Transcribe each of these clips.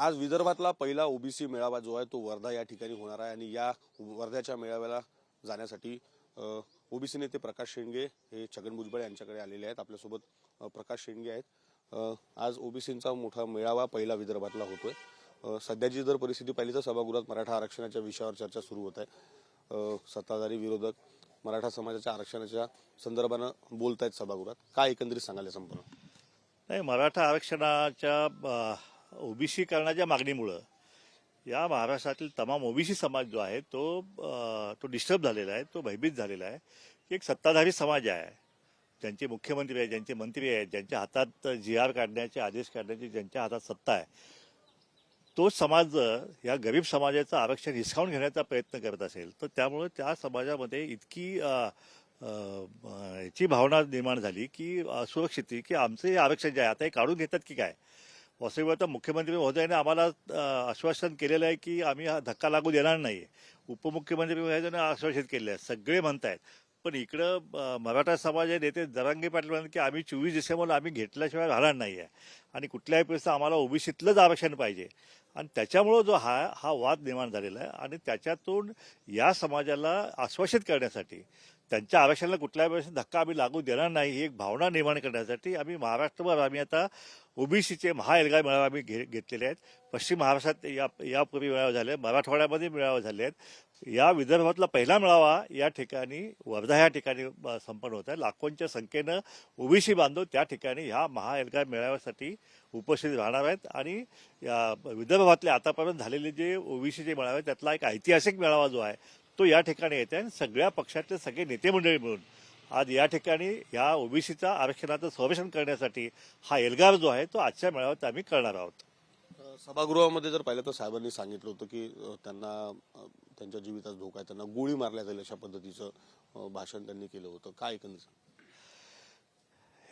आज विदर्भातला पहिला ओबीसी मेळावा जो आहे तो वर्धा या ठिकाणी होणार आहे आणि या वर्ध्याच्या मेळाव्याला जाण्यासाठी ओबीसी नेते प्रकाश शेंडगे हे छगन भुजबळ यांच्याकडे आलेले आहेत। आपल्यासोबत प्रकाश शेंडगे आहेत। आज ओबीसींचा मोठा मेळावा पहिला विदर्भातला होतोय। सध्याची जर परिस्थिती पाहिली तर सभागृहात मराठा आरक्षणाच्या विषयावर चर्चा सुरू होत आहे। सत्ताधारी विरोधक मराठा समाजाच्या आरक्षणाच्या संदर्भाने बोलत आहेत सभागृहात। काय एकंदरीत सांगायला संपूर्ण नाही, मराठा आरक्षणाच्या ओबीसी करण्याच्या मागणीमुळे या महाराष्ट्रातील तमाम ओबीसी समाज जो आहे तो डिस्टर्ब झालेला आहे, तो भयभीत झालेला आहे। एक सत्ताधारी समाज आहे, ज्यांचे मुख्यमंत्री आहेत, ज्यांचे मंत्री आहेत, ज्यांच्या हातात GR काढण्याचे आदेश काढण्याची ज्यांच्या हातात सत्ता आहे, तो समाज या गरीब समाजाचं आरक्षण हिसकावून घेण्याचा प्रयत्न करत असेल तर त्यामुळे त्या समाजामध्ये इतकी याची भावना निर्माण झाली की असुरक्षित, की आमचं हे आरक्षण जे आहे आता हे काढून घेतात की काय। वास्तविकता मुख्यमंत्री महोदयाने आम्हाला आश्वासन केलेलं आहे की आम्ही हा धक्का लागू देणार नाही। उपमुख्यमंत्री महोदयाने आश्वासित केले आहे, सगळे म्हणतायत। पण इकडं मराठा समाज नेते जरांगे पाटील म्हणतात की आम्ही 24 डिसेंबरला आम्ही घेतल्याशिवाय राहणार नाही आहे आणि कुठल्याही परिस्थितीत आम्हाला ओबीसीतलंच आरक्षण पाहिजे। आणि त्याच्यामुळं जो हा वाद निर्माण झालेला आहे आणि त्याच्यातून या समाजाला आश्वासित करण्यासाठी, त्यांच्या आरक्षणाला कुठल्याही परिस्थितीत धक्का आम्ही लागू देणार नाही ही एक भावना निर्माण करण्यासाठी आम्ही महाराष्ट्रभर आता ओबीसीचे महाएल्गार मेळावे आम्ही घेतलेले आहेत। पश्चिम महाराष्ट्रात यापूर्वी मेळावे झाले, मराठवाड्यामध्ये मेळावे झाले आहेत। या विदर्भातला पहिला मेळावा या ठिकाणी वर्धा या ठिकाणी संपन्न होत आहे। लाखोंच्या संख्येनं ओबीसी बांधव त्या ठिकाणी ह्या महाएल्गार मेळाव्यासाठी उपस्थित राहणार आहेत आणि या विदर्भातले आतापर्यंत झालेले जे ओबीसीचे मेळावे त्यातला एक ऐतिहासिक मेळावा जो आहे तो या ठिकाणी येत आहे। सगळ्या पक्षातले सगळे नेते मंडळी मिळून आज या ठिकाणी या ओबीसीचा आरक्षणाचं संरक्षण करण्यासाठी हा एल्गार जो आहे तो आजच्या मेळाव्यात आम्ही करणार आहोत। सभागृहामध्ये जर पाहिलं तर साहेबांनी सांगितलं होतं की त्यांना त्यांच्या जीविताचा धोका आहे, त्यांना गोळी मारल्या जाईल अशा पद्धतीचं भाषण त्यांनी केलं होतं। काय एकंदरीत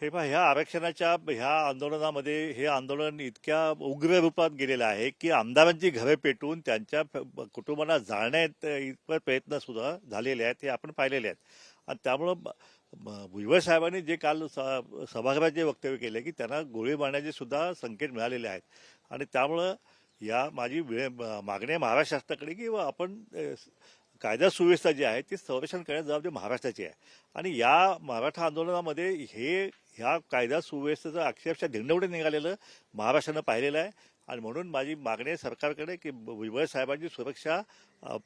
हे पहा, ह्या आरक्षणाच्या ह्या आंदोलनामध्ये हे आंदोलन इतक्या उग्र रूपात गेलेलं आहे की आमदारांची घरे पेटवून त्यांच्या कुटुंबांना जाळण्यात इतपत प्रयत्न सुद्धा झालेले आहेत, हे आपण पाहिलेले आहेत। आणि त्यामुळं भुजबळ साहेबांनी जे काल सभागृहात जे वक्तव्य केले की त्यांना गोळी मारण्याचे सुद्धा संकेत मिळालेले आहेत। आणि त्यामुळं माझी मागणी आहे महाराष्ट्र शासनाकडे की आपण कायदा सुव्यवस्था जी आहे ती संरक्षण करण्याची जबाबदारी महाराष्ट्राची आहे। आणि या मराठा आंदोलनामध्ये ह्या कायदा सुव्यवस्थेचं अक्षरशः धिंडवडे निघालेलं महाराष्ट्रानं पाहिलेलं आहे। आणि म्हणून माझी मागणी आहे सरकारकडे की भुजबळ साहेबांची सुरक्षा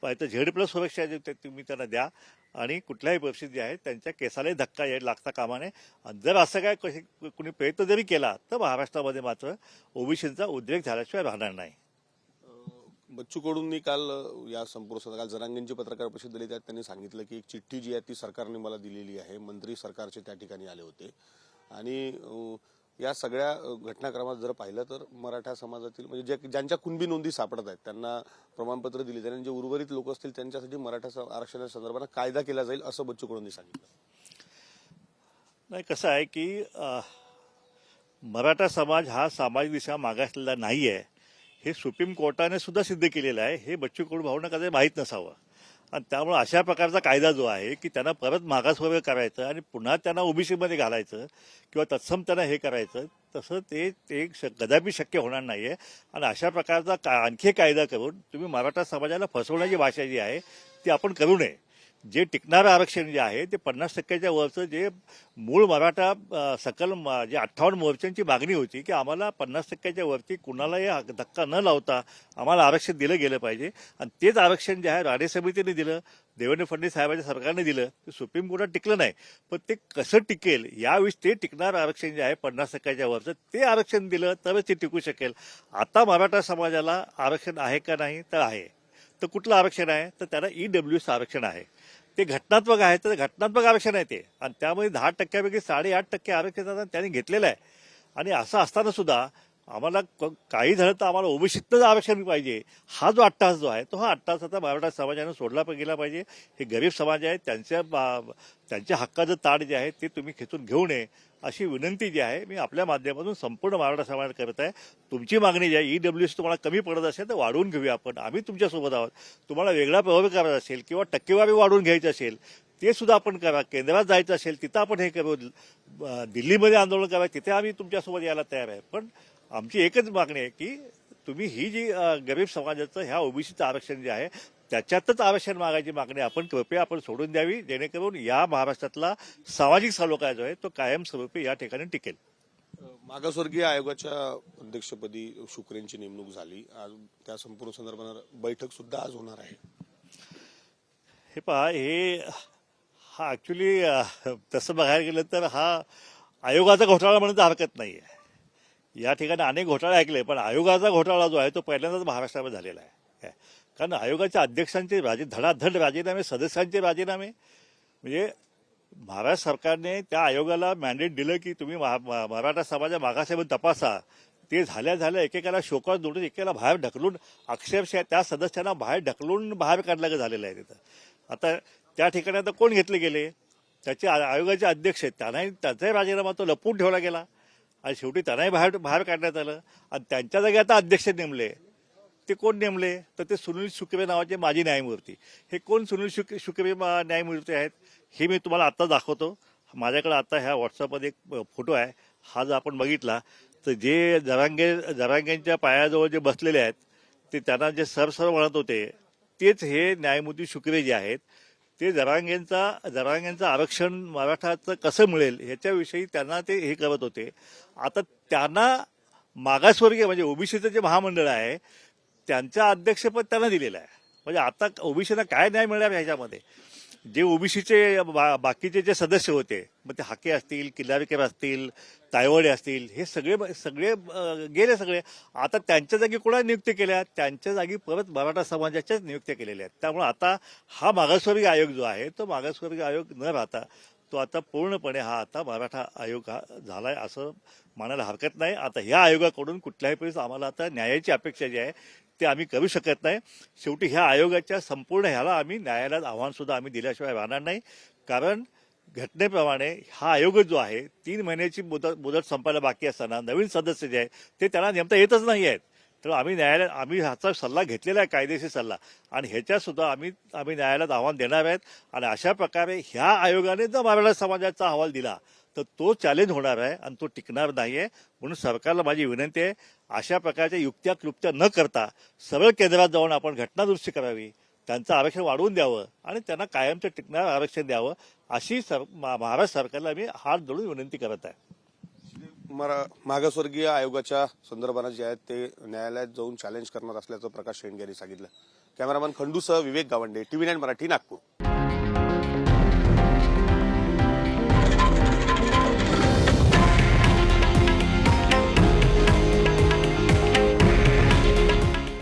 Z+ सुरक्षा जी तुम्ही त्यांना द्या आणि कुठल्याही परिस्थिती जी आहे त्यांच्या केसालाही धक्का लागता कामा नये। आणि जर असं काय कुणी प्रयत्न जरी केला तर महाराष्ट्रामध्ये मात्र ओबीसींचा उद्रेक झाल्याशिवाय राहणार नाही। बच्चू कडूंनी काल या संपूर्ण काल जरांगेंची पत्रकार परिषद दिली, त्यात त्यांनी सांगितलं की एक चिठ्ठी जी आहे ती सरकारने मला दिलेली आहे। मंत्री सरकारचे त्या ठिकाणी आले होते आणि या सगळ्या घटनाक्रमात जर पाहिलं तर मराठा समाजातील म्हणजे ज्यांच्या कुणबी नोंदी सापडत आहेत त्यांना प्रमाणपत्र दिले जाईल आणि जे उर्वरित लोक असतील त्यांच्यासाठी मराठा आरक्षणाच्या संदर्भात कायदा केला जाईल असं बच्चू कडूंनी सांगितलं। नाही, कसं आहे की मराठा समाज हा सामाजिकदृष्ट्या मागासलेला नाही आहे हे सुप्रीम कोर्टाने सुद्धा सिद्ध केलेलं आहे। हे बच्चू कडू भाऊंना कधी माहीत नसावं। आणि त्यामुळे अशा प्रकारचा कायदा जो आहे की त्यांना परत मागासवर्ग करायचं आणि पुन्हा त्यांना ओबीसीमध्ये घालायचं किंवा तत्सम त्यांना हे करायचं, तसं ते कदापि शक्य होणार नाही आहे। आणि अशा प्रकारचा आणखी कायदा करून तुम्ही मराठा समाजाला फसवण्याची भाषा जी आहे ती आपण करू नये। जे टिकणारं आरक्षण जे आहे ते 50% वरचं जे मूळ मराठा सकल जे 58 मोर्चांची मागणी होती की आम्हाला 50% वरती कुणालाही धक्का न लावता आम्हाला आरक्षण दिलं गेलं पाहिजे। आणि तेच आरक्षण जे आहे राणे समितीने दिलं, देवेंद्र फडणवीस साहेबांच्या सरकारने दिलं, ते सुप्रीम कोर्टात टिकलं नाही। पण ते कसं टिकेल यावेळी ते टिकणारं आरक्षण जे आहे 50% वरचं ते आरक्षण दिलं तरच ते टिकू शकेल। आता मराठा समाजाला आरक्षण आहे का नाही तर आहे। तर कुठलं आरक्षण आहे तर त्याला EWS आरक्षण आहे, ते घटनात्मक आहे, तर घटनात्मक आरक्षण आहे ते। आणि त्यामध्ये 10%पैकी 8.5% आरक्षण त्यांनी घेतलेलं आहे। आणि असं असताना सुद्धा आम्हाला काही झालं तर आम्हाला ओबीसीतच आरक्षण पाहिजे हा जो अट्टहास जो आहे तो हा अट्टहास आता मराठा समाजाने सोडला गेला पाहिजे। हे गरीब समाज आहे, त्यांच्या हक्काचं ताट जे आहे ते तुम्ही खेचून घेऊ नये अशी विनंती जी आहे मी आपल्या माध्यमातून संपूर्ण मराठा समाजाला करत आहे। तुमची मागणी जी आहे EWS तुम्हाला कमी पडत असेल तर वाढवून घेऊया आपण, आम्ही तुमच्यासोबत आहोत। तुम्हाला वेगळा प्रभाव करायचा असेल किंवा टक्केवारी वाढवून घ्यायची असेल ते सुद्धा आपण करा। केंद्रात जायचं असेल तिथं आपण हे करू, दिल्लीमध्ये आंदोलन करा तिथे आम्ही तुमच्यासोबत यायला तयार आहे। पण आमची एकच मागणी आहे की तुम्ही ही जी गरीब समाजाचं ह्या ओबीसीचं आरक्षण जे आहे त्याच्यातच आरक्षण मागायची मागणी आपण कृपया आपण सोडून द्यावी, जेणेकरून या महाराष्ट्रातला सामाजिक सलोखा जो आहे तो कायमस्वरूपी या ठिकाणी टिकेल. मागासवर्गीय आयोगाच्या अध्यक्षपदी शुक्रेंची नेमणूक झाली. आज त्या संपूर्ण संदर्भात बैठक सुद्धा आज होणार आहे. हे पहा, हा ऍक्च्युली तसं बघायला गेलं तर हा आयोगाचा घोटाळा म्हणून हरकत नाही आहे. या ठिकाणी अनेक घोटाळे ऐकले, पण आयोगाचा घोटाळा जो आहे तो पहिल्यांदाच महाराष्ट्रामध्ये झालेला आहे. कारण आयोगाच्या अध्यक्षांचे धडाधड राजीनामे, सदस्यांचे राजीनामे, म्हणजे महाराष्ट्र सरकारने त्या आयोगाला मॅन्डेट दिलं की तुम्ही मराठा समाजा मागासलेमध्ये तपासा. ते झाल्या एकेकाला शोकास नोटीस, एकेकाला बाहेर ढकलून, अक्षरशः त्या सदस्यांना बाहेर ढकलून बाहेर काढलं झालेलं आहे तिथं. आता त्या ठिकाणी आता कोण घेतले गेले? त्याचे आयोगाचे अध्यक्ष आहेत, त्यांचाही राजीनामा तो लपवून ठेवला गेला आणि शेवटी त्यांनाही बाहेर काढण्यात आलं. आणि त्यांच्या जागी आता अध्यक्ष नेमले. ते कोण नेमले? तर ते सुनील शुक्रे नावाचे माजी न्यायमूर्ती. हे कोण सुनील शुक्रे न्यायमूर्ती आहेत हे मी तुम्हाला आता दाखवतो. माझ्याकडे आता ह्या व्हॉट्सअपमध्ये एक फोटो आहे. हा जर आपण बघितला तर जे जरांगेंच्या पायाजवळ जे बसलेले आहेत ते त्यांना जे सर म्हणत होते तेच हे न्यायमूर्ती शुक्रे जे आहेत. ते जरांगेंचं आरक्षण मराठाचं कसं मिळेल ह्याच्याविषयी त्यांना ते हे करत होते. आता त्यांना मागासवर्गीय म्हणजे ओबीसीचं जे महामंडळ आहे त्यांचं अध्यक्षपद त्यांना दिलेलं आहे. म्हणजे आता ओबीसीला काय न्याय मिळणार ह्याच्यामध्ये? जे ओबीसीचे बाकीचे जे सदस्य होते, मग ते हाके असतील, किल्लारकर असतील, तायवाडे असतील, हे सगळे गेले सगळे. आता त्यांच्या जागी कोणा नियुक्ती केल्या? त्यांच्या जागी परत मराठा समाजाच्याच नियुक्त्या केलेल्या आहेत. त्यामुळे आता हा मागासवर्गीय आयोग जो आहे तो मागासवर्गीय आयोग न राहता तो आता पूर्णपणे हा आता मराठा आयोग हा झालाय असं म्हणायला हरकत नाही. आता ह्या आयोगाकडून कुठल्याही परिस्थितीत आम्हाला आता न्यायाची अपेक्षा जी आहे ते आम्ही करू शकत नाही. शेवटी ह्या आयोगाच्या संपूर्ण ह्याला आम्ही न्यायालयात आव्हान सुद्धा आम्ही दिल्याशिवाय राहणार नाही. कारण घटनेप्रमाणे हा आयोग जो आहे 3 महिन्याची मुदत संपायला बाकी असताना नवीन सदस्य जे आहे ते त्यांना नेमता येतच नाही आहेत. तर आम्ही ह्याचा सल्ला घेतलेला आहे, कायदेशीर सल्ला, आणि ह्याच्यात सुद्धा आम्ही न्यायालयात आव्हान देणार आहेत. आणि अशा प्रकारे ह्या आयोगाने जर मराठा समाजाचा अहवाल दिला तर तो चॅलेंज होणार आहे आणि तो टिकणार नाहीये. म्हणून सरकारला माझी विनंती आहे, अशा प्रकारच्या युक्त्या क्लुप्त्या न करता सरळ केंद्रात जाऊन आपण घटनादुरुस्ती करावी, त्यांचं आरक्षण वाढवून द्यावं आणि त्यांना कायमचं टिकणारं आरक्षण द्यावं अशी महाराष्ट्र सरकारला मी हात जोडून विनंती करत आहे. मागासवर्गीय आयोगाच्या संदर्भात जे आहेत ते न्यायालयात जाऊन चॅलेंज करणार असल्याचं प्रकाश शेंडगे यांनी सांगितलं. कॅमेरामॅन खंडूसह विवेक गावंडे, TV9 मराठी, नागपूर.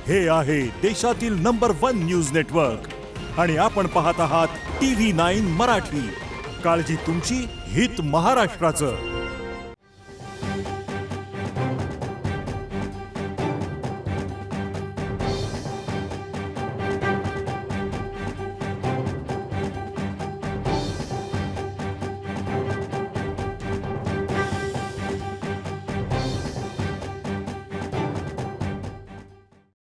हे आहे देशातील नंबर 1 न्यूज नेटवर्क आणि आपण पाहत आहात TV9 मराठी. काळजी तुमची, हित महाराष्ट्राचं.